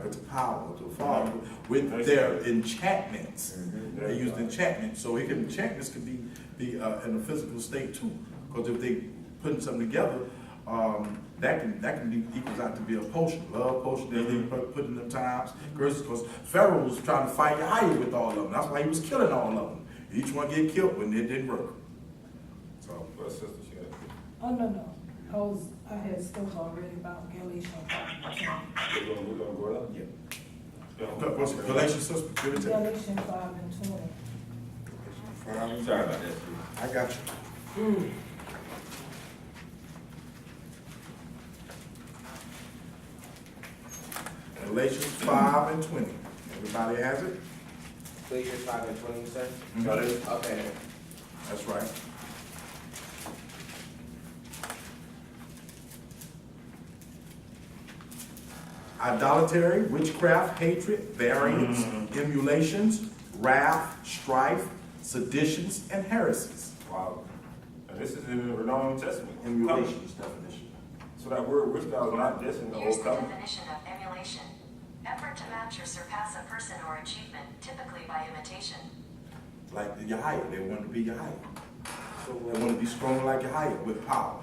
like to power, to authority, with their enchantments. They used enchantment, so enchantments can be in a physical state too. Because if they putting something together, that can be equals out to be a potion, love potion. That they put in them times. Because Pharaoh was trying to fight Yahweh with all of them. That's why he was killing all of them. Each one get killed when it didn't work. So, Sister, she got it. Oh, no. I had stuff already about Galatians 5 We're gonna go up? yeah. What's it? Galatians, sister? Give it to me. Galatians 5 and 20. Sorry about that. I got you. Galatians 5 and 20. Everybody has it? Galatians 5 and 20, you said? Got it? Okay. That's right. Idolatry, witchcraft, hatred, variance, emulations, wrath, strife, seditions, and heresies. Wow. And this is in the New Testament. Emulations definition. So that word witchcraft is not just in the Here's Old the Covenant. definition of emulation. Effort to match or surpass a person or achievement, typically by imitation. Like the Yahweh, they want to be Yahweh. So they want to be strong like Yahweh with power.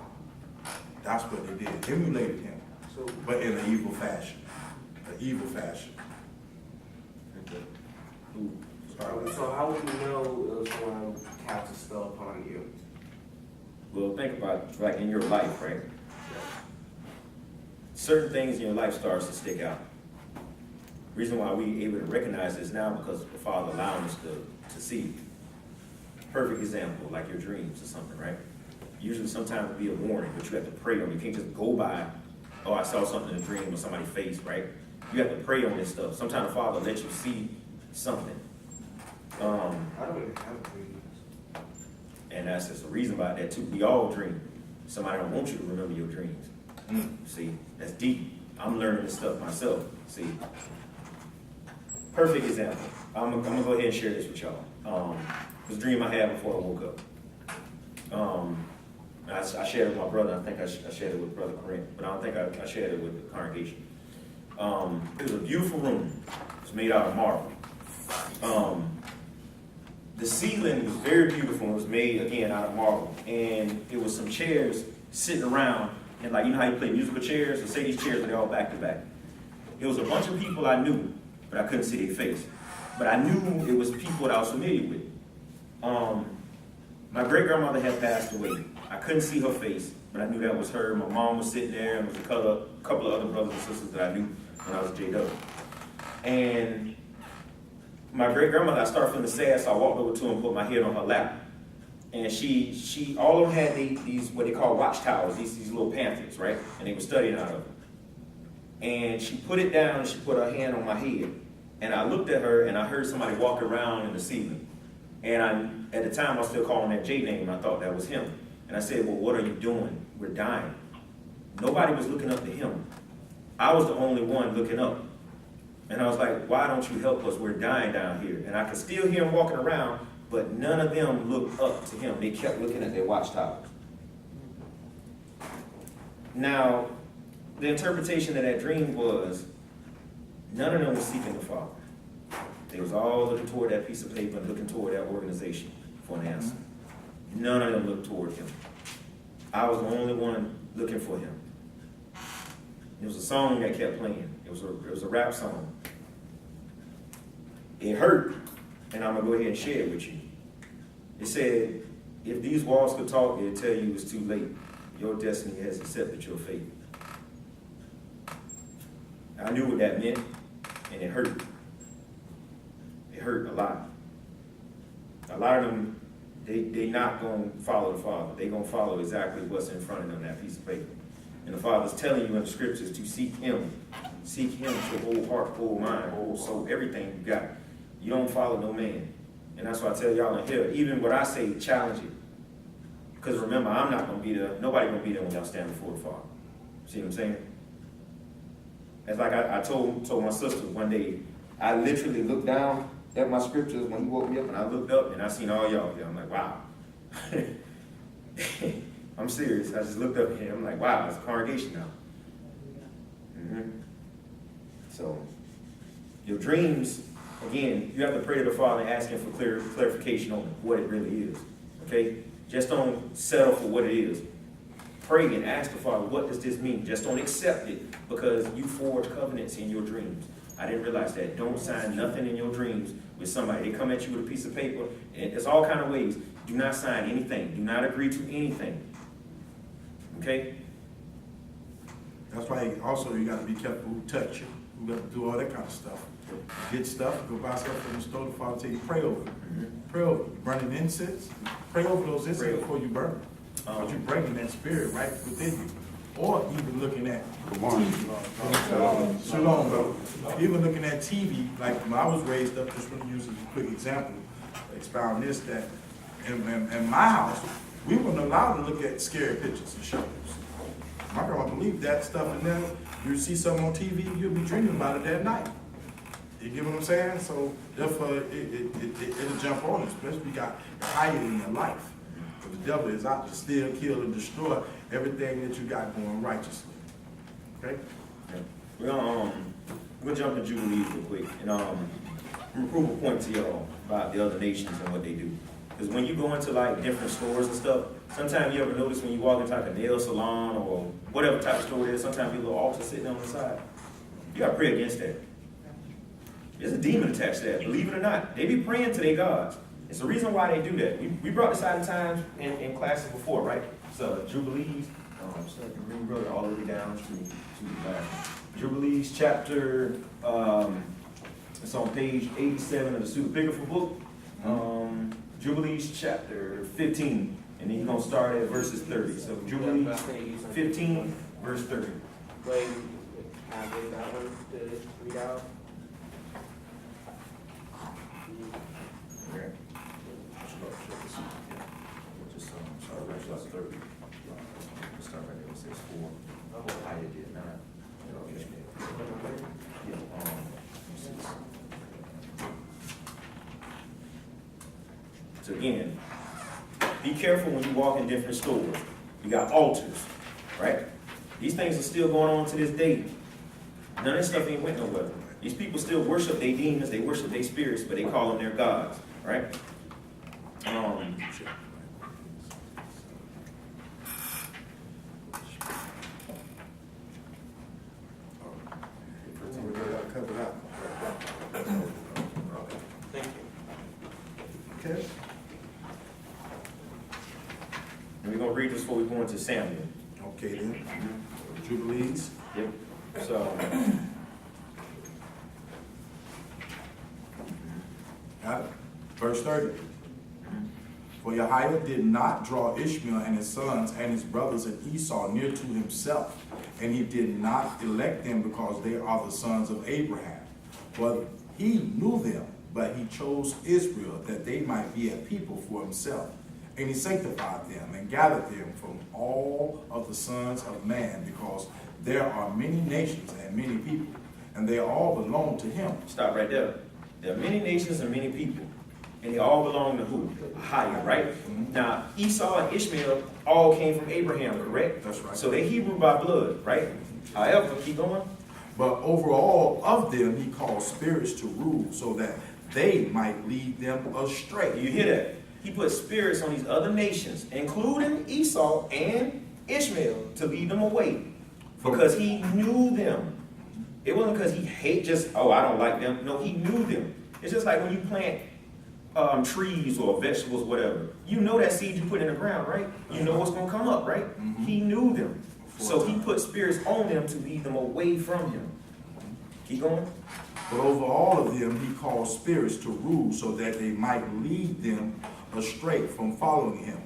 That's what they did. Emulated him, but in an evil fashion. An evil fashion. So how would you know if someone casts a spell upon you? Well, think about like in your life, right? Certain things in your life starts to stick out. Reason why we able to recognize this now because the Father allowed us to see. Perfect example, like your dreams or something, right? Usually sometimes it'll be a warning, but you have to pray on it. You can't just go by, oh, I saw something in a dream or somebody's face, right? You have to pray on this stuff. Sometimes the Father lets you see something. I don't even have dreams. And that's just the reason about that too. We all dream. Somebody don't want you to remember your dreams. See, that's deep. I'm learning this stuff myself. See, perfect example. I'm gonna go ahead and share this with y'all. This dream I had before I woke up. I shared it with my brother. I think I shared it with Brother Corinth, but I don't think I shared it with the congregation. It was a beautiful room. It was made out of marble. The ceiling was very beautiful. It was made, again, out of marble. And it was some chairs sitting around. And like, you know how you play musical chairs? So say these chairs, they're all back to back. It was a bunch of people I knew, but I couldn't see their face. But I knew it was people that I was familiar with. My great-grandmother had passed away. I couldn't see her face, but I knew that was her. My mom was sitting there, and there was a couple of other brothers and sisters that I knew when I was J-Dub. And my great-grandmother, I started feeling sad, so I walked over to her and put my head on her lap. And she all of them had these what they call watchtowers, these little pamphlets, right? And they were studying out of them. And she put it down, and she put her hand on my head. And I looked at her, and I heard somebody walk around in the ceiling. And at the time, I was still calling that J name, and I thought that was him. And I said, well, what are you doing? We're dying. Nobody was looking up to him. I was the only one looking up. And I was like, why don't you help us? We're dying down here. And I could still hear him walking around, but none of them looked up to him. They kept looking at their watchtowers. Now, the interpretation of that dream was, none of them was seeking the Father. They was all looking toward that piece of paper and looking toward that organization for an answer. None of them looked toward him. I was the only one looking for him. It was a song that kept playing. It was a rap song. It hurt, and I'm gonna go ahead and share it with you. It said, if these walls could talk, it'd tell you it's too late. Your destiny has accepted your fate. I knew what that meant, and it hurt. It hurt a lot. A lot of them, they not going to follow the Father. They going to follow exactly what's in front of them, that piece of paper. And the Father's telling you in the scriptures to seek Him. Seek Him with your whole heart, whole mind, whole soul, everything you got. You don't follow no man. And that's why I tell y'all in here, even what I say, challenge it. Because remember, I'm not going to be there. Nobody going to be there when y'all stand before the Father. See what I'm saying? It's like I told my sister one day, I literally looked down at my scriptures when He woke me up, and I looked up and I seen all y'all here. I'm like, wow. I'm serious. I just looked up here. I'm like, wow, it's a congregation now. So Your dreams, again, you have to pray to the Father and ask Him for clarification on what it really is. Okay? Just don't settle for what it is. Pray and ask the Father, what does this mean? Just don't accept it because you forge covenants in your dreams. I didn't realize that. Don't sign nothing in your dreams with somebody. They come at you with a piece of paper, and it's all kind of ways. Do not sign anything. Do not agree to anything. Okay? That's why also you gotta be careful who touch you, who got to do all that kind of stuff. Get stuff, go buy stuff from the store, the Father tell you, pray over it. Pray over it. Burning incense, pray over those incense before you burn them. But you're bringing that spirit right within you. Or even looking at TV. Shalom, bro. Even looking at TV, like when I was raised up, just want to use as a quick example, expound this, that in my house, we weren't allowed to look at scary pictures and shows. My grandma believed that stuff, and then you see something on TV, you'll be dreaming about it that night. You get what I'm saying? So therefore, it'll jump on you, especially if you got hide it in your life. But the devil is out to steal, kill, and destroy everything that you got going righteously. Okay? Yeah. We're gonna jump to Jubilees real quick and I'm gonna prove a point to y'all about the other nations and what they do. Because when you go into like different stores and stuff, sometimes you ever notice when you walk into like a nail salon or whatever type of store it is, sometimes you a little altar sitting on the side. You gotta pray against that. There's a demon attached to that, believe it or not. They be praying to their gods. It's the reason why they do that. We brought this out in times in classes before, right? So Jubilees, so the green brother all the way down to the back. Jubilees chapter, it's on page 87 of the Pseudepigrapha book. Jubilees chapter 15, and then you're gonna start at verses 30. So Jubilees 15, verse 30. Wait, can I get that one to read out? Okay. Start right there. It says 4. I did not. So again, be careful when you walk in different stores. You got altars, right? These things are still going on to this day. None of this stuff ain't went nowhere. These people still worship their demons, they worship their spirits, but they call them their gods, right? Cut it out. Thank you. Okay? And we're gonna read this before we go into Samuel. Okay then. Jubilees. Yep. So Got it? Verse 30. For Yahweh did not draw Ishmael and his sons and his brothers and Esau near to himself, and he did not elect them because they are the sons of Abraham. But he knew them, but he chose Israel that they might be a people for himself. And he sanctified them and gathered them from all of the sons of man, because there are many nations and many people, and they all belong to him. stop right there. There are many nations and many people, and they all belong to who? Higher, right? Now, Esau and Ishmael all came from Abraham, correct? That's right. So they Hebrew by blood, right? However, keep going. But over all of them he caused spirits to rule, so that they might lead them astray. You hear that? He put spirits on these other nations, including Esau and Ishmael, to lead them away. Because he knew them. It wasn't because he hate just, oh, I don't like them. No, he knew them. It's just like when you plant trees or vegetables, whatever. You know that seed you put in the ground, right? You know what's going to come up, right? He knew them. So he put spirits on them to lead them away from him. Keep going. But over all of them he caused spirits to rule, so that they might lead them astray from following him.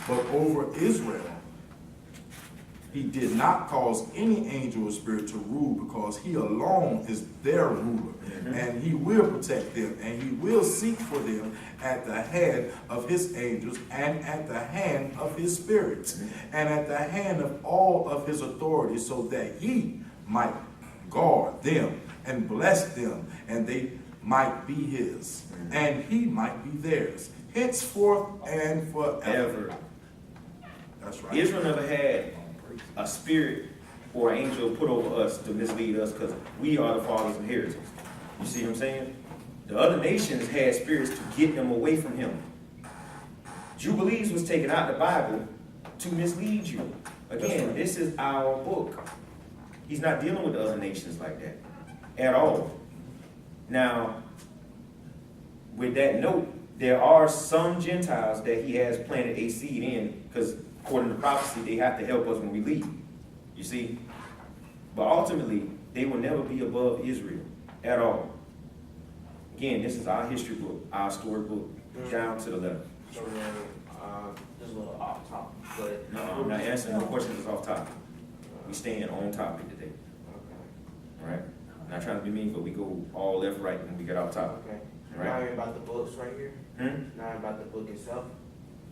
But over Israel he did not cause any angel or spirit to rule, because he alone is their ruler. And he will protect them, and he will seek for them at the hand of his angels, and at the hand of his spirits, and at the hand of all of his authorities, so that he might guard them and bless them, and they might be his, and he might be theirs, henceforth and forever. Ever. That's right. Israel never had a spirit or angel put over us to mislead us, because we are the father's inheritance. You see what I'm saying? The other nations had spirits to get them away from him. Jubilees was taken out of the Bible to mislead you. Again, this is our book. He's not dealing with the other nations like that at all. Now, with that note, there are some Gentiles that he has planted a seed in, because according to prophecy, they have to help us when we leave. You see? But ultimately, they will never be above Israel at all. Again, this is our history book, our story book, down to the left. So then, just a little off topic, but. No, I'm not answering no questions that's off topic. We staying on topic today. Okay. All right? Not trying to be mean, but we go all left, right when we get off topic. Okay. All Now right? you're about the books right here? Now about the book itself?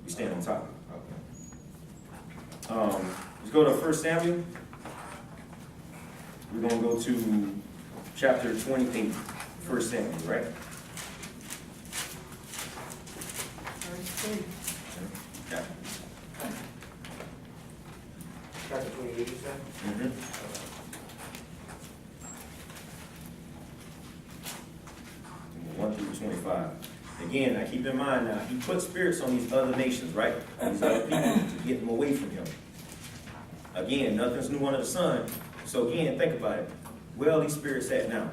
We staying on topic. Okay. Let's go to 1 Samuel. We're going to go to chapter 28, 1 Samuel, right? Verse 3. Yeah. Chapter 28, you said? Mm-hmm. 1 through 25. Again, now keep in mind now, he put spirits on these other nations, right? These other people to get them away from him. Again, nothing's new under the sun. So again, think about it. Where are these spirits at now?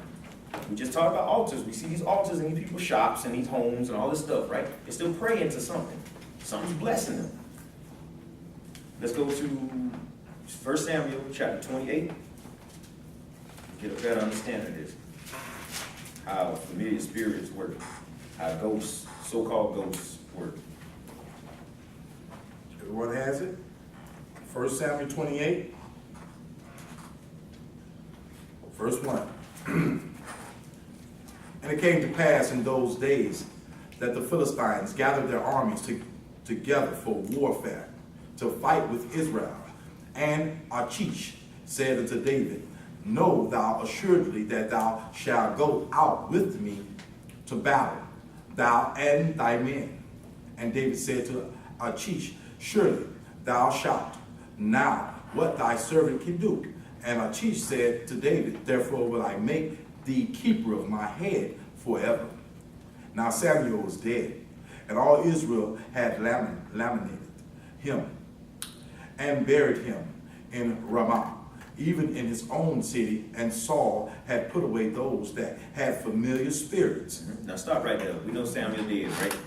We just talked about altars. We see these altars in these people's shops and these homes and all this stuff, right? They're still praying to something. Something's blessing them. Let's go to 1 Samuel chapter 28. Get a better understanding of this. How familiar spirits work. How ghosts, so-called ghosts, work. Everyone has it? 1 Samuel 28, verse 1. And it came to pass in those days that the Philistines gathered their armies together for warfare, to fight with Israel. And Achish said unto David, Know thou assuredly that thou shalt go out with me to battle, thou and thy men. And David said to Achish, Surely thou shalt. Now what thy servant can do. And Achish said to David, Therefore will I make thee keeper of my head forever. Now Samuel was dead, and all Israel had laminated him and buried him in Ramah, even in his own city, and Saul had put away those that had familiar spirits. Now stop right there. We know Samuel dead, right?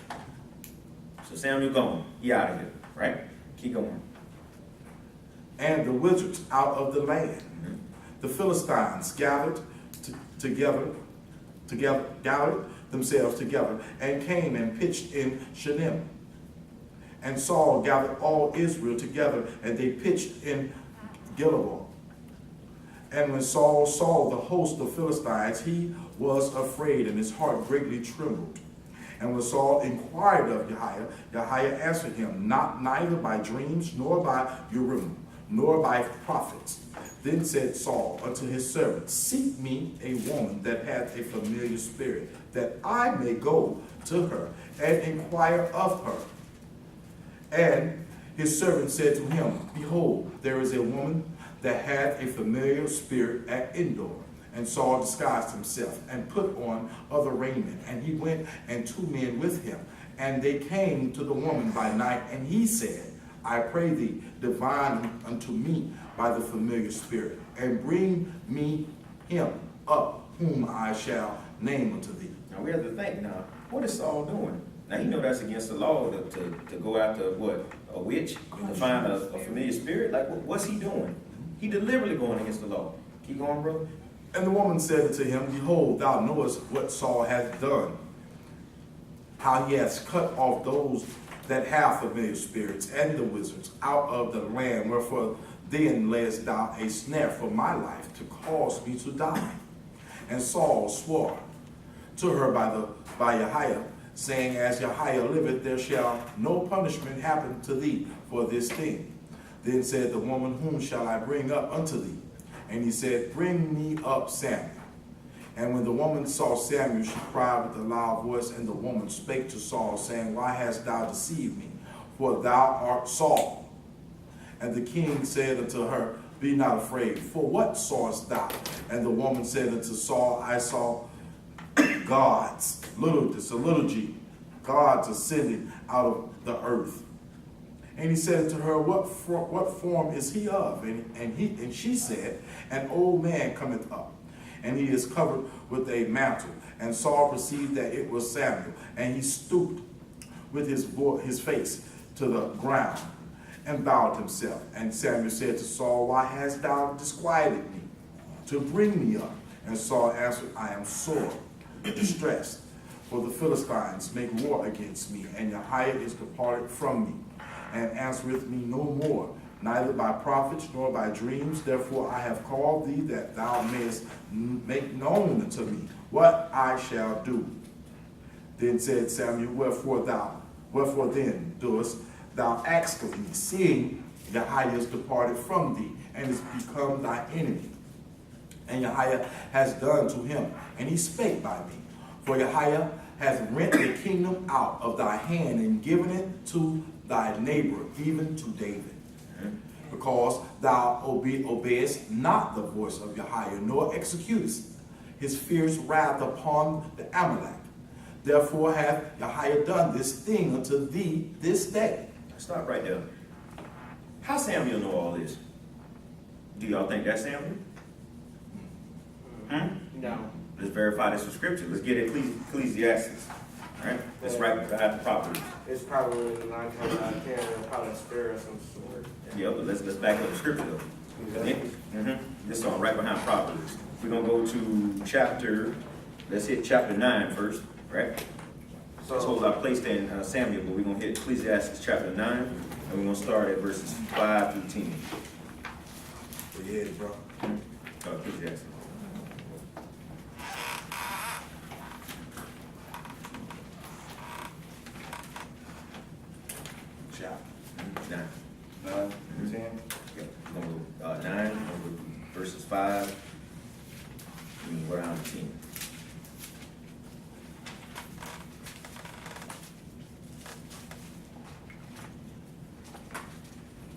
So Samuel gone. He out of here, right? Keep going. And the wizards out of the land. The Philistines gathered themselves together, and came and pitched in Shunem. And Saul gathered all Israel together, and they pitched in Gilboa. And when Saul saw the host of Philistines, he was afraid, and his heart greatly trembled. And when Saul inquired of Jehiah answered him, neither by dreams, nor by Urim, nor by prophets. Then said Saul unto his servants, Seek me a woman that hath a familiar spirit, that I may go to her and inquire of her. And his servant said to him, Behold, there is a woman that hath a familiar spirit at Endor. And Saul disguised himself and put on other raiment. And he went, and 2 men with him. And they came to the woman by night, and he said, I pray thee, divine unto me by the familiar spirit, and bring me him up, whom I shall name unto thee. Now we have to think now, what is Saul doing? Now you know that's against the law to go after what? A witch? To find a familiar spirit? Like what's he doing? He deliberately going against the law. Keep going, brother. And the woman said unto him, Behold, thou knowest what Saul hath done, how he has cut off those that have familiar spirits and the wizards out of the land. Wherefore then layest thou a snare for my life to cause me to die. And Saul swore to her by Jehiah, saying, As Jehiah liveth, there shall no punishment happen to thee for this thing. Then said the woman, Whom shall I bring up unto thee? And he said, Bring me up Samuel. And when the woman saw Samuel, she cried with a loud voice, and the woman spake to Saul, saying, Why hast thou deceived me? For thou art Saul. And the king said unto her, Be not afraid, for what sawest thou? And the woman said unto Saul, I saw gods, it's a little g, gods ascending out of the earth. And he said to her, what form is he of? And she said, an old man cometh up, and he is covered with a mantle. And Saul perceived that it was Samuel, and he stooped with his face to the ground and bowed himself. And Samuel said to Saul, why hast thou disquieted me to bring me up? And Saul answered, I am sore distressed, for the Philistines make war against me, and Jehiah is departed from me, and answereth me no more, neither by prophets nor by dreams. Therefore I have called thee, that thou mayest make known unto me what I shall do. Then said Samuel, wherefore then doest thou ask of me, seeing Jehiah is departed from thee, and is become thy enemy? And Jehiah has done to him, and he spake by me. For Jehiah has rent the kingdom out of thy hand, and given it to thy neighbor, even to David. Because thou obeyest not the voice of Jehiah, nor executest his fierce wrath upon the Amalek. Therefore hath Jehiah done this thing unto thee this day. Stop right there. How Samuel know all this? Do y'all think that's Samuel? No. Let's verify this with scripture. Let's get Ecclesiastes. All right? Let's write the property. It's probably 9 times out of 10, probably a spirit of some sort. Yeah, but let's back up the scripture though. This song right behind Proverbs. We're gonna go to let's hit chapter 9 first, right? So, Let's hold our place there in Samuel, but we're gonna hit Ecclesiastes chapter 9, and we're gonna start at verses 5 through 10. Yeah, bro. Ecclesiastes. Chapter 9. 9, 10. Okay, we're gonna go 9, we're gonna go verses 5, and we're down to 10.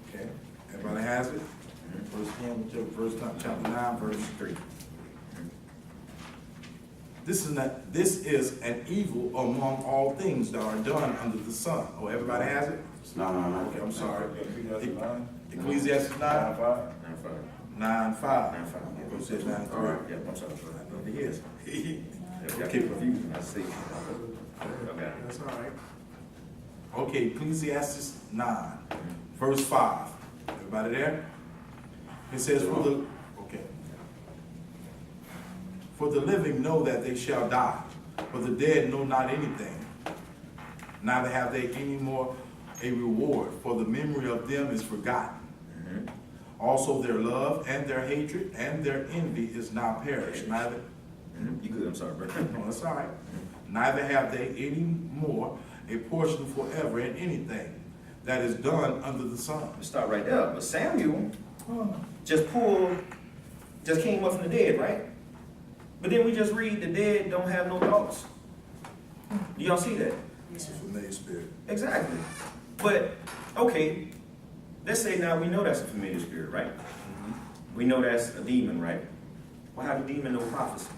Okay. Everybody has it? Verse 10, chapter 9, verse 3. This is an evil among all things that are done under the sun. Oh, everybody has it? No. Okay, I'm sorry. Ecclesiastes 9. Ecclesiastes 9, 9, 5. 9, 5. 9, 5. Go say 9, 3. All right, yeah, I'm sorry. I know he is. Okay, confused. I see. Okay. That's all right. Okay, Ecclesiastes 9, verse 5. Everybody there? It says, For the living know that they shall die, for the dead know not anything. Neither have they any more a reward, for the memory of them is forgotten. Also their love and their hatred and their envy is now perished. Neither, You good, I'm sorry, bro. no, that's all right. Neither have they any more a portion forever in anything that is done under the sun. Let's start right there. But Samuel just came up from the dead, right? But then we just read the dead don't have no thoughts. Do y'all see that? It's a familiar spirit. Exactly. But, okay, let's say now we know that's a familiar spirit, right? We know that's a demon, right? Why have a demon know prophecy?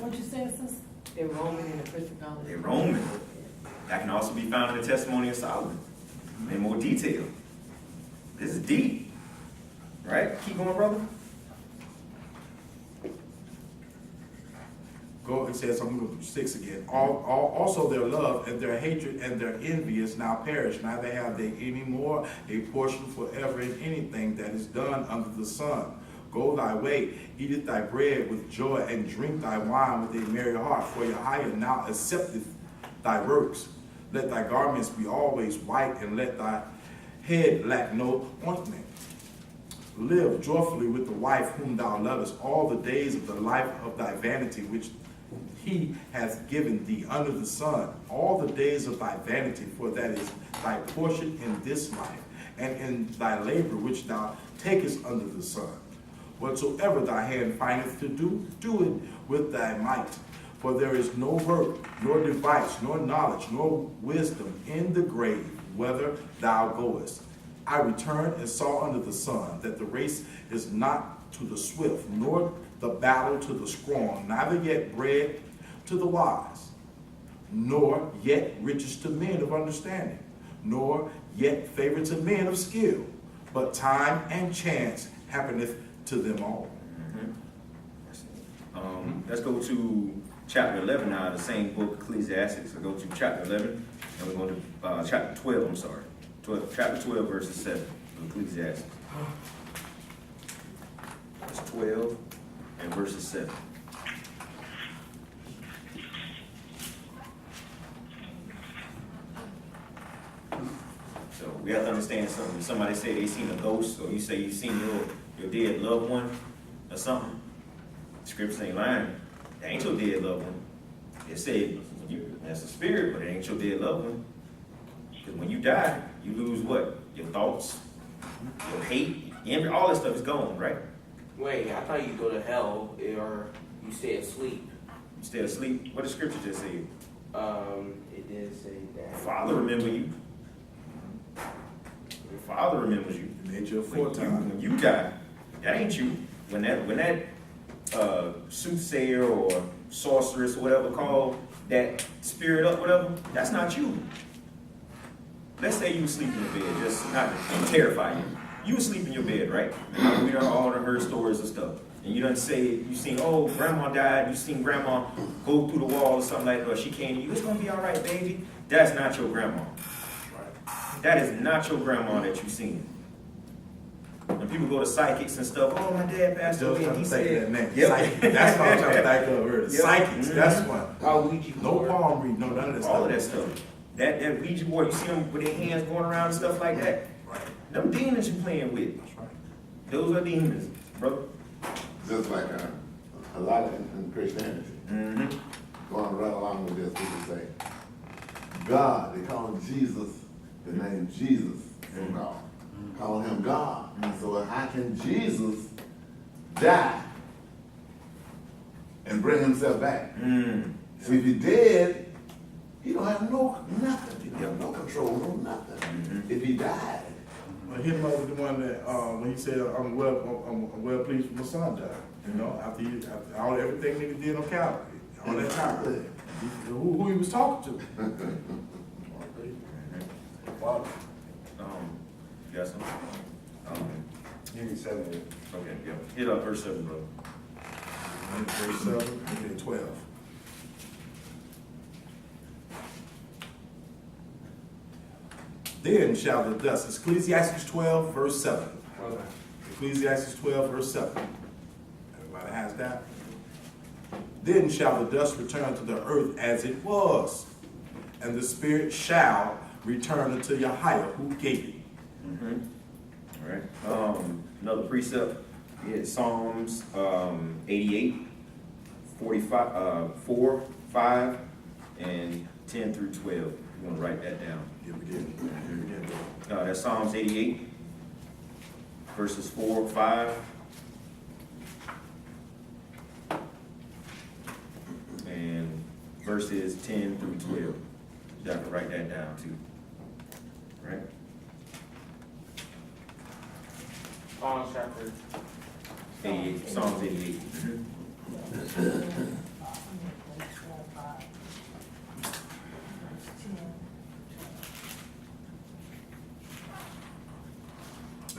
What you said, sis? They're Roman in the principality. They're Roman. That can also be found in the testimony of Solomon in more detail. This is deep. Right? Keep going, brother. Go, it says, I'm going to 6 again. Also their love and their hatred and their envy is now perished. Neither have they any more a portion forever in anything that is done under the sun. Go thy way, eat thy bread with joy, and drink thy wine with a merry heart. For Jehiah now accepteth thy works. Let thy garments be always white, and let thy head lack no ointment. Live joyfully with the wife whom thou lovest all the days of the life of thy vanity, which he hath given thee under the sun, all the days of thy vanity, for that is thy portion in this life, and in thy labor which thou takest under the sun. Whatsoever thy hand findeth to do, do it with thy might. For there is no work, nor device, nor knowledge, nor wisdom in the grave, whither thou goest. I returned and saw under the sun that the race is not to the swift, nor the battle to the strong, neither yet bread to the wise, nor yet riches to men of understanding, nor yet favor to men of skill, but time and chance happeneth to them all. Let's go to chapter 11 now, the same book, Ecclesiastes. We'll go to chapter 11, and we're going to chapter 12, I'm sorry. Chapter 12, verses 7 of Ecclesiastes. It's 12 and verses 7. So we have to understand something. Somebody say they seen a ghost, or you say you seen your dead loved one or something. The scripture ain't lying. That ain't your dead loved one. It said that's a spirit, but it ain't your dead loved one. Because when you die, you lose what? Your thoughts, your hate, all that stuff is gone, right? Wait, I thought you go to hell or you stay asleep. You stay asleep. What did scripture just say? It did say that. Father remember you. Your father remembers you. He made you a When foretime. you die, that ain't you. When that soothsayer or sorceress or whatever called that spirit up, whatever, that's not you. Let's say you sleep in your bed, just not to terrify you. You sleep in your bed, right? We done all done heard stories and stuff. And you done say, you seen, oh, grandma died, you seen grandma go through the wall or something like that, or she came to you, it's gonna be all right, baby. That's not your grandma. That is not your grandma that you seen. When people go to psychics and stuff, oh, my dad passed away, and he said, Yep. Psychic. That's what I'm trying to think of. Yep. Psychics, that's one. Ouija No board. palm reading, no none of that stuff. all of that stuff. That Ouija board, you see them with their hands going around and stuff like that. Right. Them demons you playing with. That's right. Those are demons, brother. Just like a lot in Christianity, Mm-hmm. going right along with this, we can say, God, they call him Jesus, the name Jesus from God. Call him God. So how can Jesus die and bring himself back? So if he did, he don't have nothing. He don't have no control, no nothing. If he died. Well, him was the one that when he said, I'm well pleased with my son died. You know, after all everything nigga did on Calvary, all that time. Who he was talking to. Wow. You got something? Give me 7 years. Okay, yeah. Hit up verse 7, brother. Verse 7, and 12. Then shall the dust, it's Ecclesiastes 12, verse 7. Okay. Ecclesiastes 12, verse 7. Everybody has that? Then shall the dust return to the earth as it was, and the spirit shall return unto Yahweh who gave it. All right. Another precept is Psalms 88, 45, 4, 5, and 10 through 12. You want to write that down. Here we go. That's Psalms 88, verses 4, 5, and verses 10 through 12. You have to write that down too. Right? Chapter. 88, Psalms 88.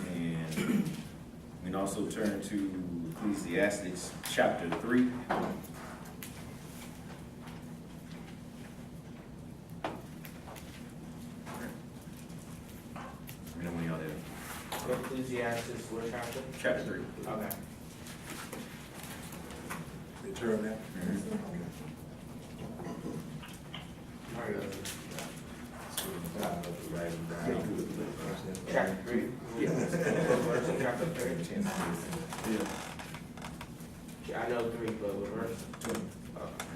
And we can also turn to Ecclesiastes chapter 3. You know when y'all there. Ecclesiastes, what chapter? Chapter 3. Okay. They turn that. Chapter 3. Yeah. Verse chapter 3. Yeah. I know 3, but what verse? 20. Okay.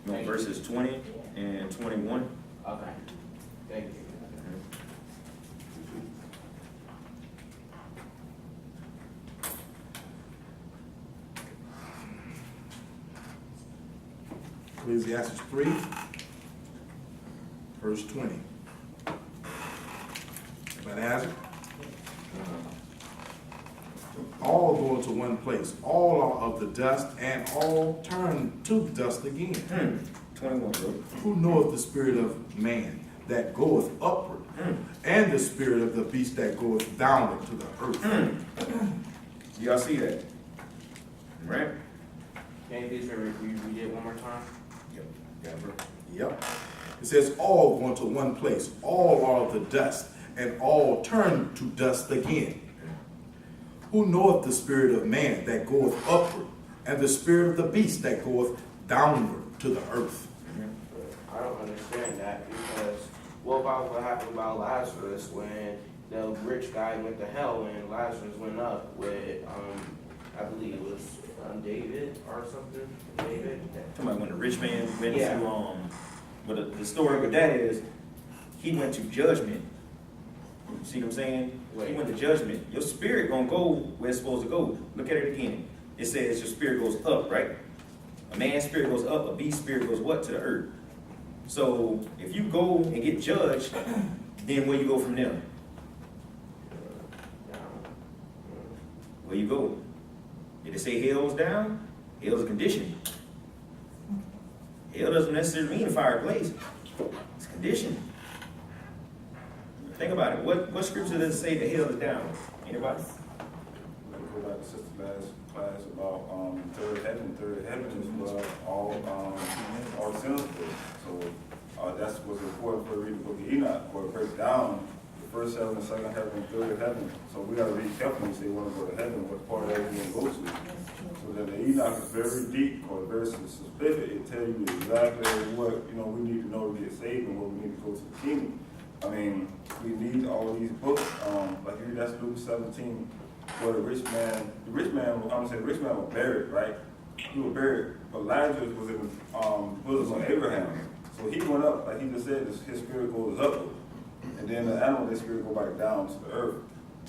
No, verses 20 and 21. Okay. Thank you. Ecclesiastes 3, verse 20. Everybody has it? all go into one place. All are of the dust, and all turn to dust again. 21, bro. Who knoweth the spirit of man that goeth upward, and the spirit of the beast that goeth downward to the earth? Y'all see that? Right? Can you please read it one more time? Yep. Yeah, bro. Yep. It says all go into one place. All are of the dust, and all turn to dust again. Who knoweth the spirit of man that goeth upward, and the spirit of the beast that goeth downward to the earth? I don't understand that because what about what happened about Lazarus when the rich guy went to hell and Lazarus went up with, I believe it was David or something? David? Talking about when the rich man went Yeah. to, but the story with that is, he went to judgment. See what I'm saying? Wait. He went to judgment. Your spirit gonna go where it's supposed to go. Look at it again. It says your spirit goes up, right? A man's spirit goes up, a beast's spirit goes what? To the earth. So if you go and get judged, then where you go from there? Where you go? Did it say hell's down? Hell's a condition. Hell doesn't necessarily mean a fire place. It's a condition. Think about it. What scripture does it say that hell is down? Anybody? Let me go back to sister last class about third heaven. Third heaven is where all sinners go. So that's what's important for reading the book of Enoch, where it breaks down the first heaven, the second heaven, and third heaven. So we got to read carefully when we say we want to go to heaven, what part of heaven we want to go to. So that the Enoch is very deep or very specific. It tells you exactly what we need to know to get saved and what we need to go to the kingdom. I mean, we need all these books. Like you read that's Luke 17, where the rich man was buried, right? He was buried, but Lazarus was in the bosom of Abraham. So he went up, like he just said, his spirit goes up, and then the animal, their spirit go back down to the earth.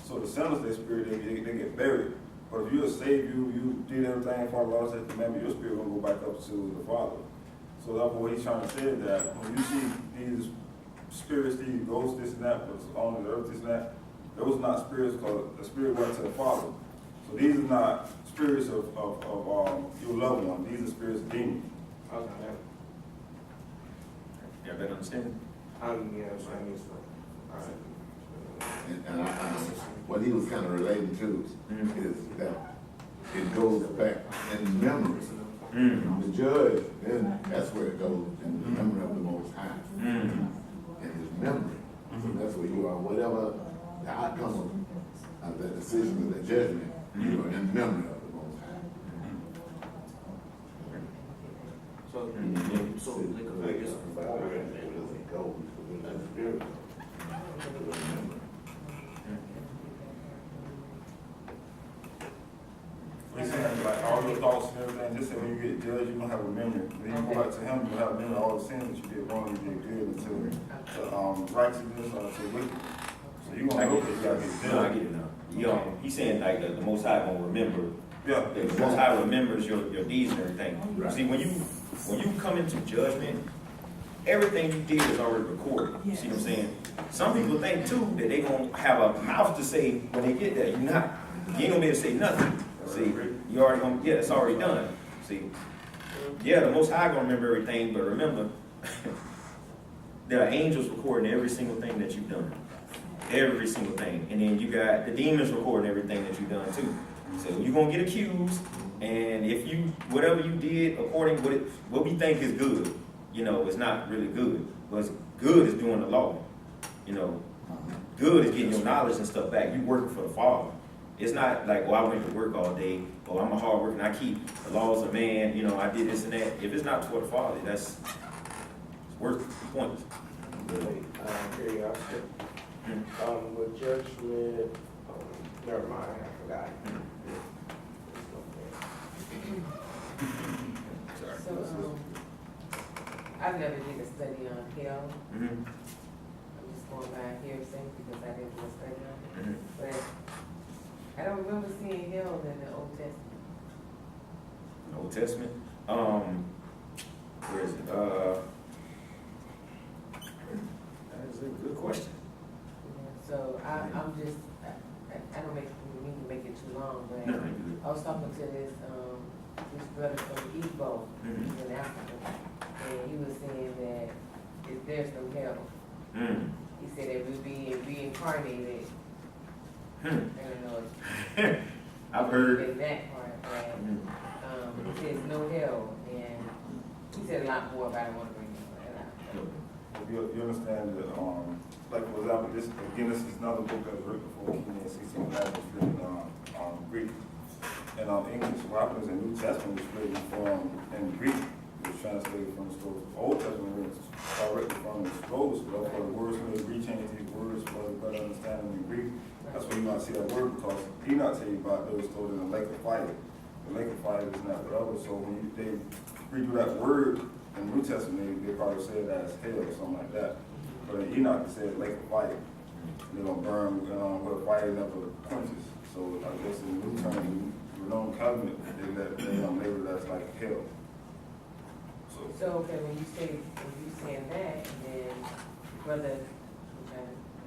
So the sinners, their spirit, they get buried. But if you're saved, you did everything for the law, said commandment, your spirit will go back up to the Father. So that's what he's trying to say, that when you see these spirits, these ghosts, this and that, what's on the earth, this and that, those are not spirits, because the spirit went to the Father. So these are not spirits of your loved one. These are spirits of demons. Okay. Y'all better understand? Yeah, so I mean, all right. And what he was kind of relating to is that it goes back in memory. The judge, then that's where it goes, in the memory of the Most High. In his memory. So that's where you are, whatever the outcome of that decision, of that judgment, you are in memory of the Most High. So, like, I guess, He's saying, like, all your thoughts and everything, just say when you get judged, you don't have a memory. When you go back to him, you have a memory of all the sins that you did wrong, you did good, to righteousness or to wicked. So you gonna know that you gotta get No, I judged. get it now. He's saying like the Most High gonna remember. Yeah. The Most High remembers your deeds and everything. Right. See, when you come into judgment, everything you did is already recorded. You see what I'm saying? Some people think too that they gonna have a mouth to say when they get there. You're not. You ain't gonna be able to say nothing. See, you already gonna, yeah, it's already done. See, yeah, the Most High gonna remember everything, but remember, there are angels recording every single thing that you've done. Every single thing. And then you got the demons recording everything that you've done too. So you're gonna get accused, and if you, whatever you did according to what we think is good, it's not really good. What's good is doing the law. Good is getting your knowledge and stuff back. You working for the Father. It's not like, I went to work all day, I'm a hard worker and I keep the laws of man, I did this and that. If it's not toward the Father, it's worth the point. Curiosity. With judgment, never mind, I forgot. Sorry. I've never did a study on hell. Mm-hmm. I'm just going by hearsay because I didn't do a study on it. Mm-hmm. But I don't remember seeing hell in the Old Testament. Old Testament. Where is it? That is a good question. So I'm just, I don't mean to make it too long, but No, you good. I was talking to this brother from Igbo Mhm. in Africa, and he was saying that if there's no hell, Mm. he said that we'll be reincarnated. Hmm. I don't know. I've heard. In that part, that Mm. he says no hell, and he said a lot more, but I don't want to bring it up. You understand that, like for example, this is another book that was written before King in 16 was written Greek. And English, what happens in New Testament was written in Greek, it was translated from the scrolls. Old Testament was written from the scrolls, so therefore the words when they rechange these words for a better understanding in Greek. That's where you might see that word, because he not tell you about those stored in the lake of fire. The lake of fire is not whatever, so when they redo that word in the New Testament, they probably say that as hell or something like that. But in Enoch, it said lake of fire. They're going to burn where fire never quenches. So I guess in the New Testament, the known covenant, they label that as like hell. So, okay, when you saying that, then brother,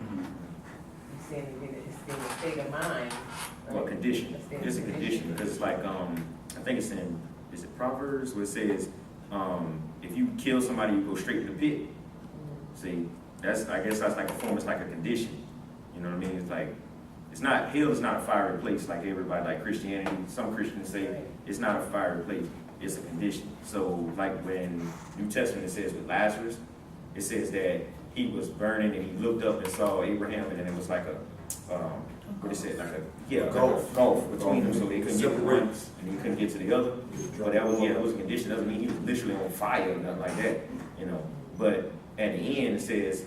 you saying that it's in a state of mind. Right? Well, condition. state of It's a condition because it's like I think it's in, is it Proverbs where it says if you kill somebody, you go straight to the pit. See, I guess that's like a form. It's like a condition. You know what I mean? It's like hell is not a fiery place like everybody, like Christianity. Some Christians say it's not a fiery place. It's a condition. So like when New Testament it says with Lazarus, it says that he was burning and he looked up and saw Abraham, and then it was like what it said, like a gulf between them, so they couldn't get to one and he couldn't get to the other. But that was a condition. Doesn't mean he was literally on fire or nothing like that, you know. But at the end it says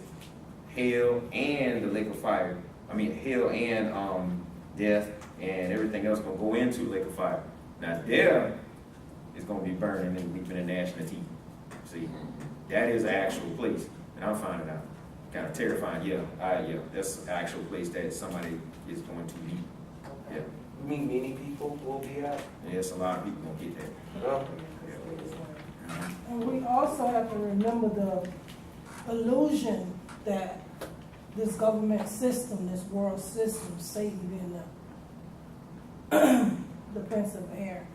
hell and the lake of fire. I mean hell and death and everything else gonna go into the lake of fire. Now there is gonna be burning and weeping and gnashing of teeth. See, that is an actual place, and I'm finding out kind of terrifying. Yeah, that's an actual place that somebody is going to be. Yeah, You mean many people will be at? yes, a lot of people gonna get that. Well, And we also have to remember the illusion that this government system, this world system, Satan being the prince of air.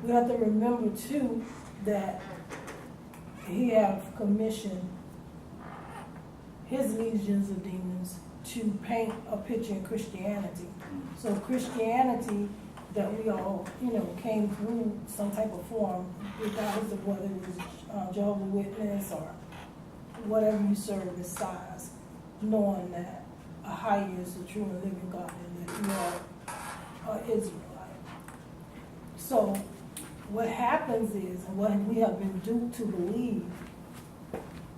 We have to remember too that he have commissioned his legions of demons to paint a picture in Christianity. So Christianity that we all, came through some type of form, regardless of whether it was Jehovah's Witness or whatever you serve besides, knowing that a higher is the true and living God and that you are Israelite. So what happens is, and what we have been duped to believe,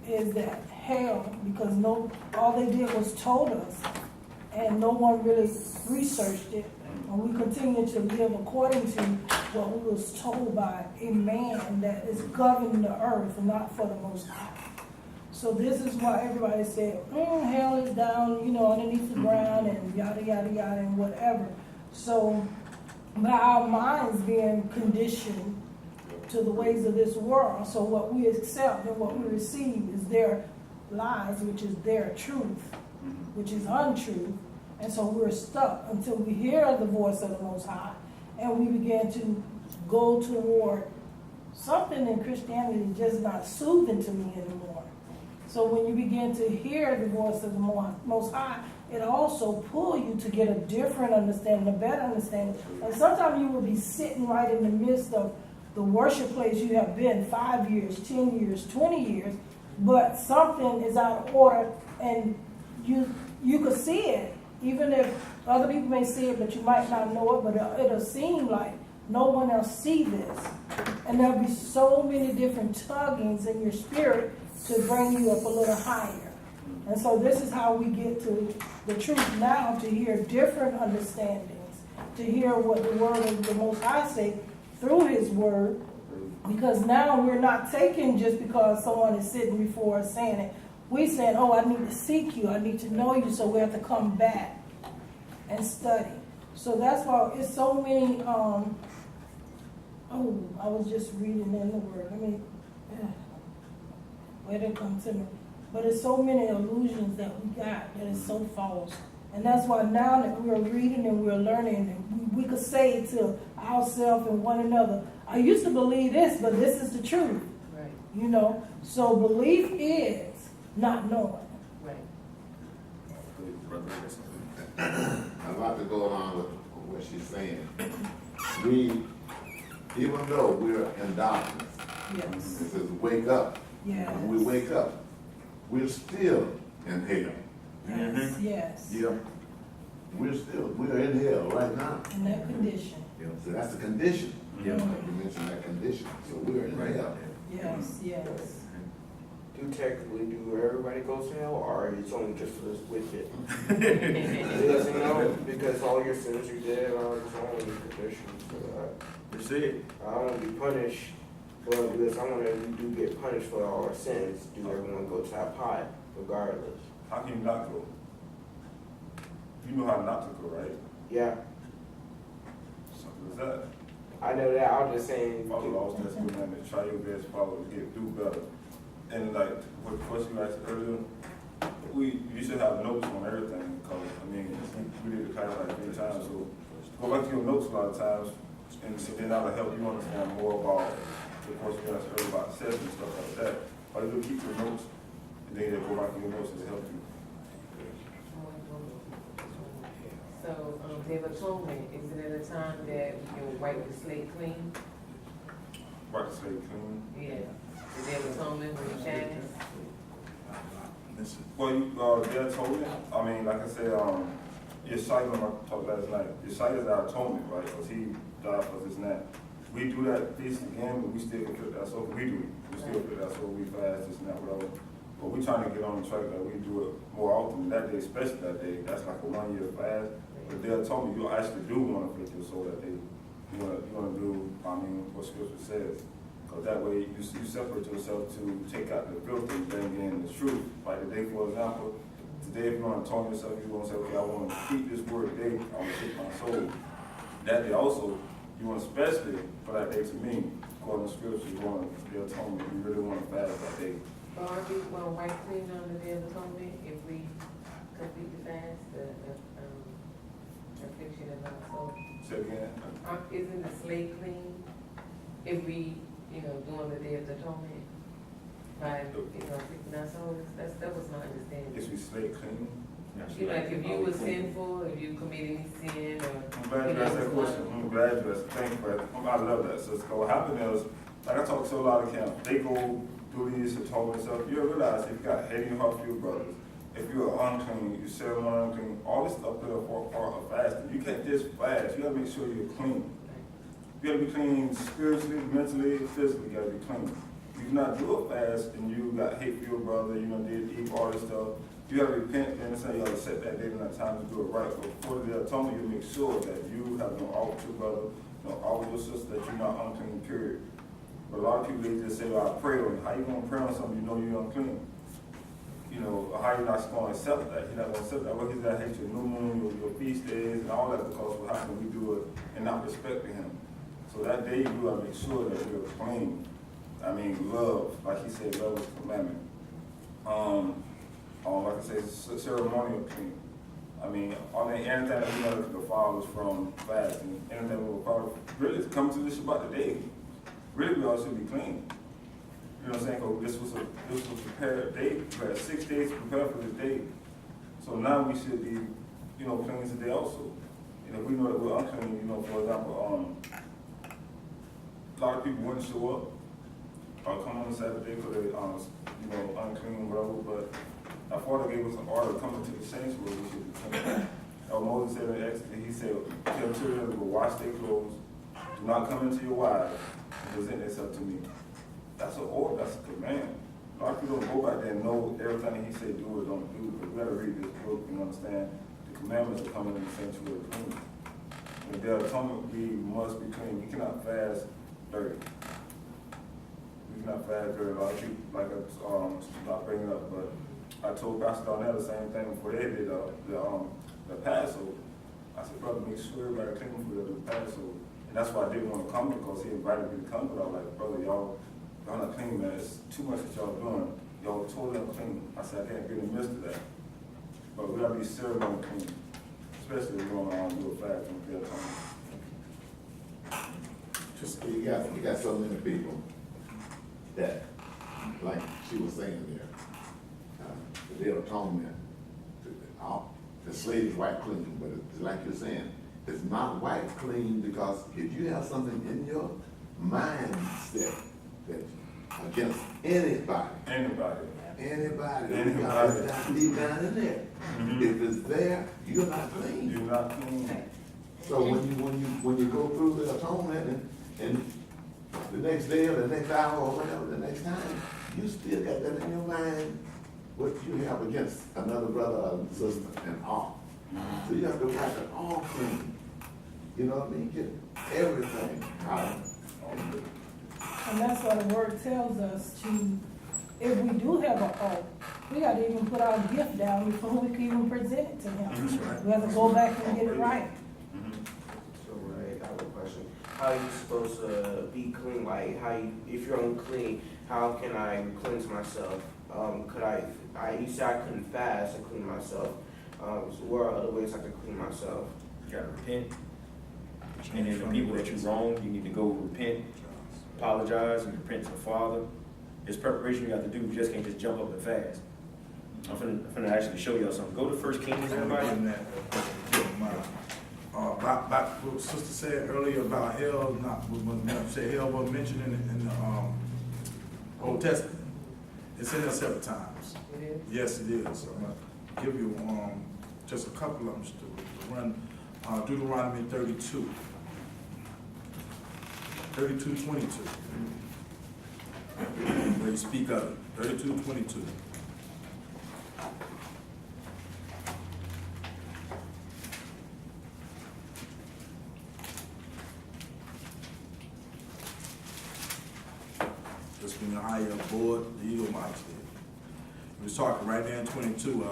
is that hell, because all they did was told us, and no one really researched it, and we continue to live according to what we was told by a man that is governing the earth, and not for the Most High. So this is why everybody said, hell is down, underneath the ground, and yada, yada, yada, and whatever. So by our minds being conditioned to the ways of this world, so what we accept and what we receive is their lies, which is their truth, which is untruth. And so we're stuck until we hear the voice of the Most High and we begin to go toward something in Christianity just not soothing to me anymore. So when you begin to hear the voice of the Most High, it also pulls you to get a different understanding, a better understanding. And sometimes you will be sitting right in the midst of the worship place you have been 5 years, 10 years, 20 years, but something is out of order and you could see it. Even if other people may see it, but you might not know it, but it'll seem like no one else see this. And there'll be so many different tuggings in your spirit to bring you up a little higher. And so this is how we get to the truth now, to hear different understandings, to hear what the word of the Most High say through his word, because now we're not taking just because someone is sitting before us saying it. We saying, I need to seek you, I need to know you, so we have to come back and study. So that's why it's so many, I was just reading in the word. Where did it come to me? But it's so many illusions that we got that is so false. And that's why now that we're reading and we're learning, and we could say to ourselves and one another, I used to believe this, but this is the truth. Right, You know, so belief is not knowing. right. I'd like to go along with what she's saying. We, even though we're in darkness, Yes. it says wake up. Yes. When we wake up, we're still in hell. Yes. Yes. Yeah. We're in hell right now. In that condition. So that's the condition. Yeah. You mentioned that condition. So we're in hell. Yes. Yes. Do technically, do everybody go to hell, or it's only just for this wicked? Because, you know, because all your sins you did are its own conditions for that. That's it. I don't want to be punished, but because I want to, we do get punished for all our sins, do everyone go to that pot regardless? How can you not go? You know how not to go, right? Yeah, Simple as that. I know that. I was just saying. Follow laws, that's good, man, to try your best, follow, get, do better. And like, what the question you asked earlier, you should have notes on everything, because, I mean, we did the class like 3 times, so go back to your notes a lot of times, and so then that'll help you understand more about the question you asked earlier about assessment and stuff like that. All you do is keep your notes, and then you go back to your notes and help you. So, Day of Atonement, is it at a time that we can wipe the slate clean? Right to slate clean. Yeah. The Day of Atonement when it shines? Well, they're told, I mean, like I said, Yeshua, when I talked last night, Yeshua is our atonement, right? Because he died for us and that. We do that feast again, but we still fulfill that soul. We do. We still fulfill that soul. We fast, this and that, whatever. But we're trying to get on the track that we do it more often that day, especially that day. That's like a 1 year fast. But they'll tell me you actually do want to fit your soul that day. You want to do, I mean, what Scripture says. Because that way you separate yourself to take out the filth and bring in the truth. Like today, for example, today if you want to tone yourself, you want to say, okay, I want to keep this word today. I want to keep my soul. That day also, you want especially for that day to me, according to Scripture, you want the atonement. You really want to fast that day. Or are we going to wipe clean on the Day of Atonement if we complete the fast, the affliction of our soul? Say again. Isn't the slate clean if we, doing the Day of Atonement by, afflicting our souls? That was my understanding. Is we slate clean? Like if you were sinful, if you committed any sin, or I'm glad you asked that question. I'm glad you asked. Thank you for that. I love that. So what happened is, like I talk to a lot of camps, they go do these atonement stuff. You realize if you got hate in your heart for your brothers, if you're unclean, you ceremony unclean, all this stuff that are part of fasting. You can't just fast. You gotta make sure you're clean. You gotta be clean spiritually, mentally, physically. You gotta be clean. You cannot do a fast and you got hate for your brother. Did eat all this stuff. You gotta repent and say you gotta set that date and that time to do it right. But before the atonement, you make sure that you have no ought with your brother, no ought with your sister, that you're not unclean. Period. But a lot of people, they just say, well, I pray on you. How you gonna pray on something you know you're unclean? How you not going to accept that? You're not going to accept that. Well, he's going to hate your new moon, your feast days, and all that, because what happened, we do it and not respecting him. So that day, you got to make sure that you're clean. I mean, love, like he said, love is a commandment. Like I said, ceremonial clean. I mean, anything that we know that defiles from fasting, anything that will defile, really, come to the Shabbat today. Really, we all should be clean. You know what I'm saying? Because this was a prepared day. We had 6 days to prepare for this day. So now we should be, clean today also. And if we know that we're unclean, for example, a lot of people wouldn't show up or come on the Sabbath day because they're, unclean, whatever. But our Father gave us an order to come into the sanctuary. We should be clean. Moses said in Exodus, he said, tell children to go wash their clothes. Do not come into your wives and present themselves to me. That's an order, that's a command. A lot of people don't go back there and know everything that he said do or don't do, but we gotta read this book and understand the commandments are coming in the sanctuary clean. When they're atonement, we must be clean. We cannot fast dirty. We cannot fast dirty. A lot of people, like not bringing it up, but I told Pastor Darnell the same thing before they did the Passover. I said, brother, make sure everybody clean for the Passover. And that's why I didn't want to come because he invited me to come, but I was like, brother, y'all not clean, man. It's too much that y'all doing. Y'all totally unclean. I said, I can't get in the midst of that. But we gotta be ceremony clean, especially if we're gonna do a fast on the atonement. Just, you got so many people that, like she was saying there, the Day of Atonement, the slate is white clean, but it's like you're saying, it's not white clean because if you have something in your mindset that against anybody, Anybody. it's got to be down in there. If it's there, you're not clean. You're not clean. So when you go through the atonement and the next day or the next hour or whatever, the next time, you still got that in your mind, what you have against another brother or sister and all. So you have to wipe it all clean. You know what I mean? Get everything out. And that's why the word tells us to, if we do have an oath, we gotta even put our gift down before we can even present it to him. That's right. We have to go back and get it right. So, right, I have a question. How are you supposed to be clean? Like, if you're unclean, how can I cleanse myself? You said I couldn't fast and clean myself. So what are other ways I can clean myself? You gotta repent. And then the people that you wronged, you need to go repent, apologize, and repent to the Father. There's preparation you have to do. You just can't just jump up and fast. I'm finna actually show y'all something. Go to 1 Kings, everybody. About what Sister said earlier about hell, hell wasn't mentioned in the Old Testament. It's in there several times. It is. Yes, it is. So I'm gonna give you just a couple of them to run. Deuteronomy 32. 32:22. Where you speak of it. 32:22. Just when you're higher aboard the Eagle Mouse. He was talking right there in 22.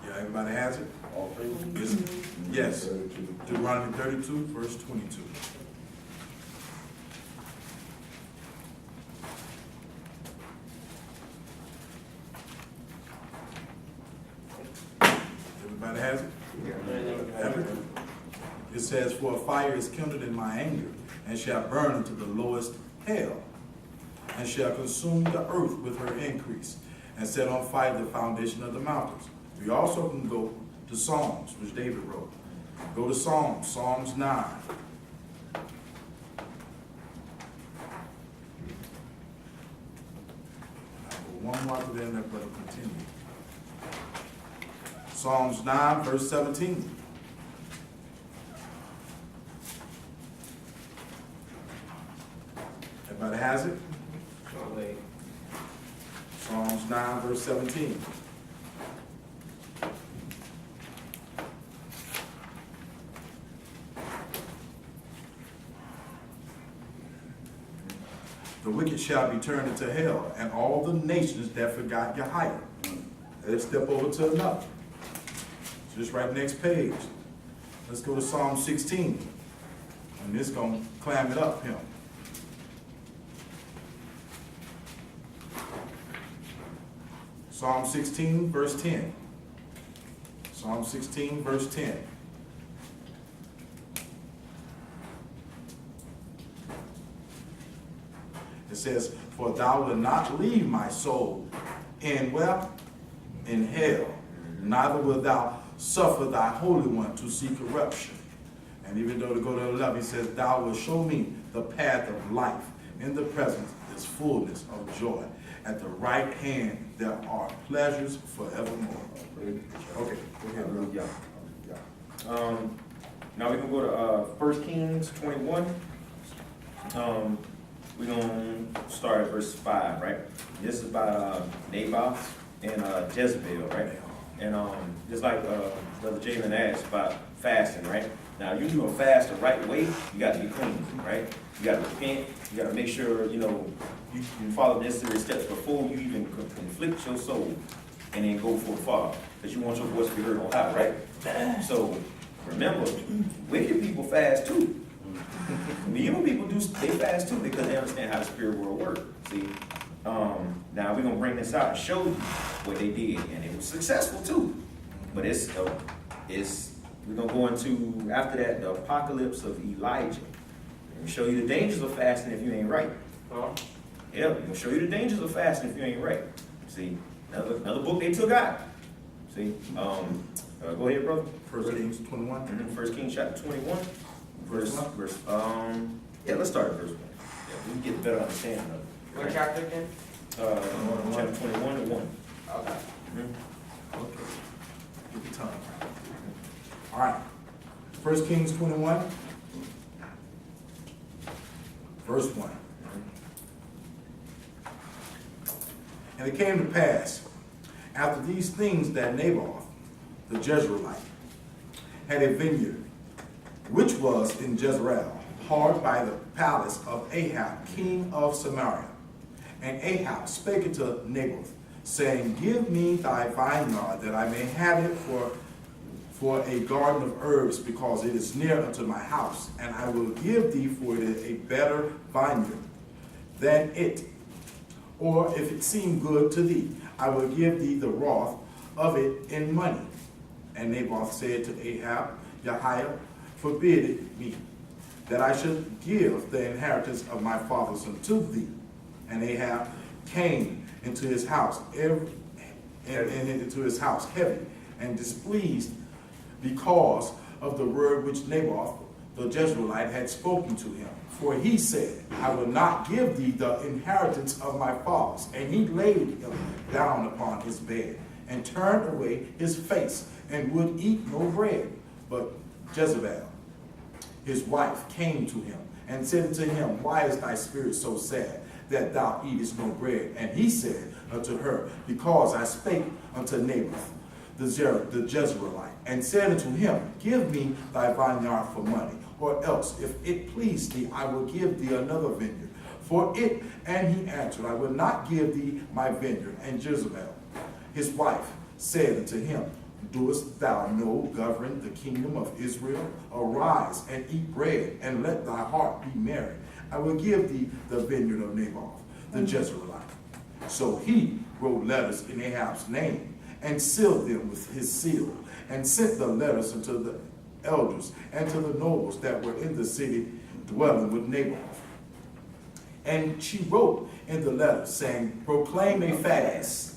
Yeah, everybody has it? All faith. Yes. Deuteronomy 32, verse 22. Everybody has it? Everything. It says, "For a fire is kindled in my anger, and shall burn into the lowest hell, and shall consume the earth with her increase, and set on fire the foundation of the mountains." We also can go to Psalms, which David wrote. Go to Psalms 9. One more to end up, but continue. Psalms 9, verse 17. Everybody has it? Wait. Psalms 9, verse 17. The wicked shall be turned into hell, and all the nations that forgot your hire. Let's step over to another. Just right next page. Let's go to Psalm 16. And this gonna climb it up him. Psalm 16, verse 10. Psalm 16, verse 10. It says, "For thou wilt not leave my soul in where? In hell. Neither wilt thou suffer thy Holy One to see corruption." And even though to go to 11, he says, "Thou wilt show me the path of life. In the presence is fullness of joy. At the right hand there are pleasures forevermore." Okay, go ahead, bro. Yeah. Now we can go to 1 Kings 21. We're going to start at verse 5, right? This is about Naboth and Jezebel, right? And just like Brother Jalen asked about fasting, right? Now, you're going to fast the right way, you got to be clean, right? You got to repent. You got to make sure, you follow necessary steps before you even conflict your soul and then go for far. Because you want your voice to be heard on high, right? So, remember, wicked people fast too. Evil people they fast too because they understand how the spirit world works. See, now we're gonna bring this out and show you what they did, and it was successful too. But we're gonna go into, after that, the apocalypse of Elijah. And show you the dangers of fasting if you ain't right. Huh? Yeah, we're gonna show you the dangers of fasting if you ain't right. See, another book they took out. See, go ahead, brother. 1 Kings 21. 1 Kings chapter 21. Yeah, let's start at verse 1. Yeah, we can get a better understanding of it. What chapter again? Chapter 21 to 1. Okay. Okay. Get the time. All right. 1 Kings 21, verse 1. And it came to pass, after these things, that Naboth, the Jezreelite, had a vineyard, which was in Jezreel, hard by the palace of Ahab, king of Samaria. And Ahab spake unto Naboth, saying, Give me thy vineyard, that I may have it for a garden of herbs, because it is near unto my house, and I will give thee for it a better vineyard than it. Or if it seem good to thee, I will give thee the wrath of it in money. And Naboth said to Ahab, Jehiah, forbid it me, that I should give the inheritance of my fathers unto thee. And Ahab came into his house heavy and displeased, because of the word which Naboth the Jezreelite had spoken to him. For he said, I will not give thee the inheritance of my fathers. And he laid him down upon his bed, and turned away his face, and would eat no bread. But Jezebel, his wife, came to him, and said unto him, Why is thy spirit so sad, that thou eatest no bread? And he said unto her, Because I spake unto Naboth the Jezreelite, and said unto him, Give me thy vineyard for money, or else, if it please thee, I will give thee another vineyard for it. And he answered, I will not give thee my vineyard. And Jezebel, his wife, said unto him, Doest thou know govern the kingdom of Israel? Arise and eat bread, and let thy heart be merry. I will give thee the vineyard of Naboth the Jezreelite. So he wrote letters in Ahab's name, and sealed them with his seal, and sent the letters unto the elders and to the nobles that were in the city dwelling with Naboth. And she wrote in the letter, saying, Proclaim a fast,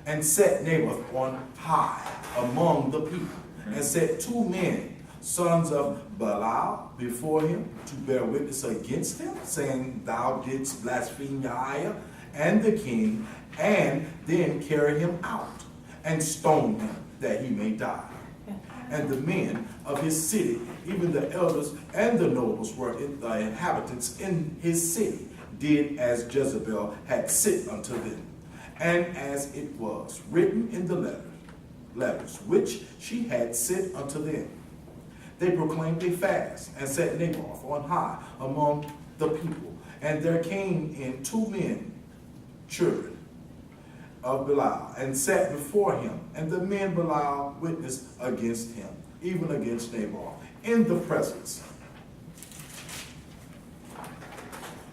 and set Naboth on high among the people, and set 2 men, sons of Belial, before him, to bear witness against him, saying, Thou didst blaspheme Jehiah and the king, and then carry him out, and stone him, that he may die. And the men of his city, even the elders and the nobles, were the inhabitants in his city, did as Jezebel had said unto them, and as it was written in the letters which she had sent unto them. They proclaimed a fast, and set Naboth on high among the people. And there came in 2 men, children of Belial, and sat before him. And the men Belial witnessed against him, even against Naboth, in the presence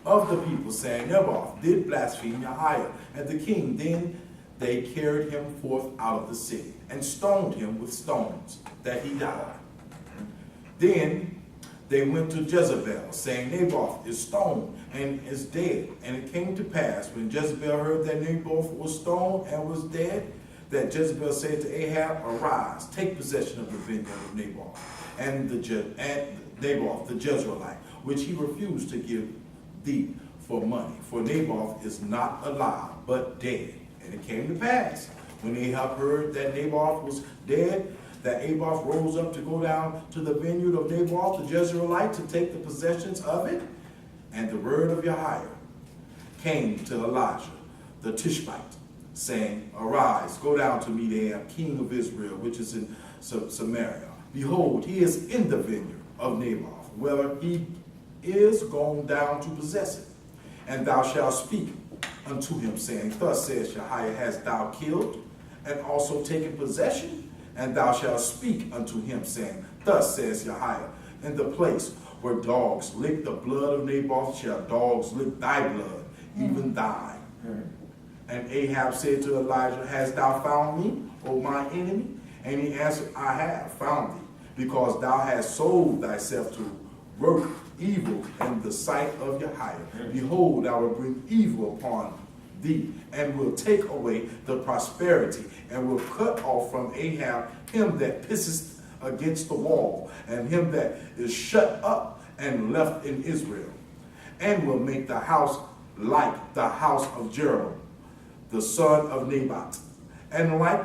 of the people, saying, Naboth did blaspheme Jehiah and the king. Then they carried him forth out of the city, and stoned him with stones, that he died. Then they went to Jezebel, saying, Naboth is stoned and is dead. And it came to pass, when Jezebel heard that Naboth was stoned and was dead, that Jezebel said to Ahab, Arise, take possession of the vineyard of Naboth, and Naboth the Jezreelite, which he refused to give thee for money. For Naboth is not alive, but dead. And it came to pass, when Ahab heard that Naboth was dead, that Naboth rose up to go down to the vineyard of Naboth the Jezreelite, to take the possessions of it. And the word of Jehiah came to Elijah the Tishbite, saying, Arise, go down to meet Ahab, king of Israel, which is in Samaria. Behold, he is in the vineyard of Naboth, whether he is gone down to possess it. And thou shalt speak unto him, saying, Thus says Jehiah, hast thou killed, and also taken possession? And thou shalt speak unto him, saying, Thus says Jehiah, in the place where dogs lick the blood of Naboth, shall dogs lick thy blood, even thine. And Ahab said to Elijah, Hast thou found me, O my enemy? And he answered, I have found thee, because thou hast sold thyself to work evil in the sight of Yahweh. Behold, I will bring evil upon thee, and will take away the prosperity, and will cut off from Ahab him that pisseth against the wall, and him that is shut up and left in Israel, and will make the house like the house of Jeroboam, the son of Nebat, and like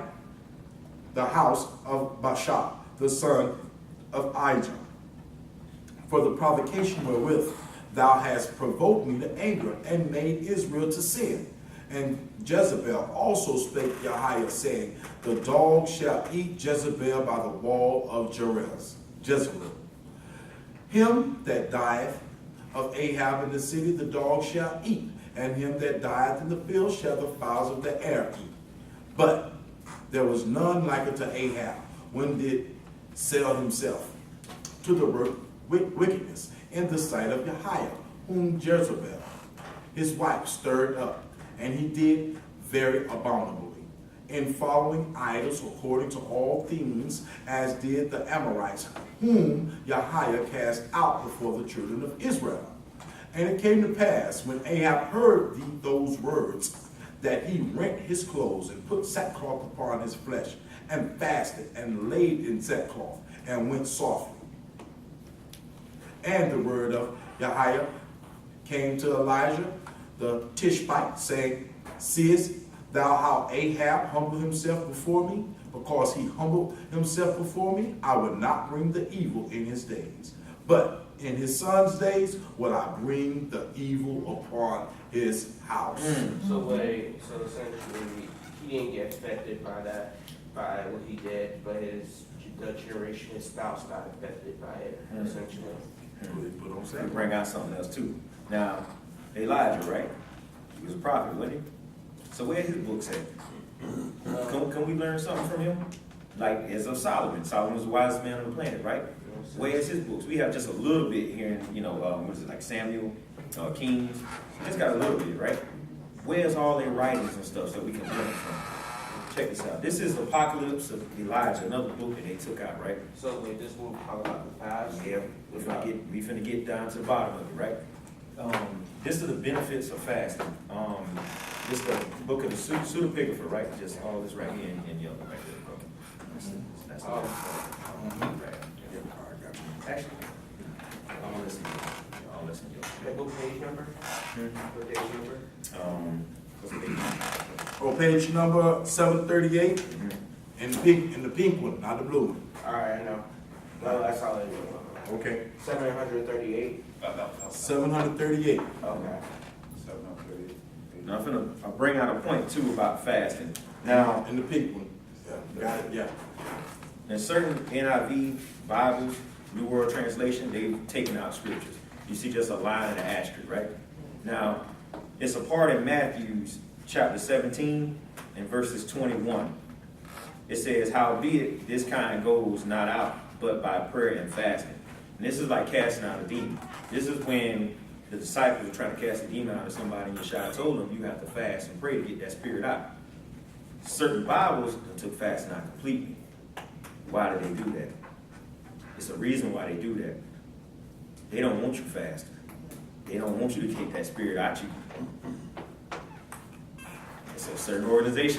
the house of Baasha, the son of Ahijah. For the provocation wherewith thou hast provoked me to anger, and made Israel to sin. And Jezebel also spake Yahweh, saying, the dog shall eat Jezebel by the wall of Jezreel. Him that dieth of Ahab in the city, the dog shall eat, and him that dieth in the field shall the fowls of the air eat. But there was none like unto Ahab, when did sell himself to the work wickedness in the sight of Yahweh, whom Jezebel, his wife, stirred up, and he did very abominably, in following idols according to all things, as did the Amorites, whom Yahweh cast out before the children of Israel. And it came to pass, when Ahab heard those words, that he rent his clothes, and put sackcloth upon his flesh, and fasted, and laid in sackcloth, and went softly. And the word of Yahweh came to Elijah the Tishbite, saying, seest thou how Ahab humbled himself before me? Because he humbled himself before me, I will not bring the evil in his days. But in his son's days will I bring the evil upon his house. So essentially, he didn't get affected by that, by what he did, but the generation, his spouse got affected by it, essentially. Let me bring out something else too. Now, Elijah, right? He was a prophet, wasn't he? So where his books at? Can we learn something from him? Like as of Solomon. Solomon was the wisest man on the planet, right? Where's his books? We have just a little bit here in, what is it, like Samuel, Kings. Just got a little bit, right? Where's all their writings and stuff so we can learn from? Check this out. This is Apocalypse of Elijah, another book that they took out, right? So wait, this will talk about the past? Yeah, we finna get down to the bottom of it, right? This is the benefits of fasting. This is the book of the pseudepigrapher, right? Just all this right here in yellow, right there, bro. That's the right. Actually, I'll listen to you. What page number? What page number? What's the page? Oh, page number 738, in the pink one, not the blue one. All right, I know. Well, that's all I know. Okay. 738. 738. Okay. 738. Now I'll bring out a point too about fasting. Now, In the pink one. Yeah, got it, yeah. in certain NIV Bibles, New World Translation, they've taken out scriptures. You see just a line and an asterisk, right? Now, it's a part in Matthew's chapter 17 and verses 21. It says, howbeit this kind goes not out, but by prayer and fasting. And this is like casting out a demon. This is when the disciples were trying to cast a demon out of somebody, and Yeshua told them you have to fast and pray to get that spirit out. Certain Bibles took fasting out completely. Why do they do that? It's a reason why they do that. They don't want you fasting. They don't want you to take that spirit out you. It's a certain organization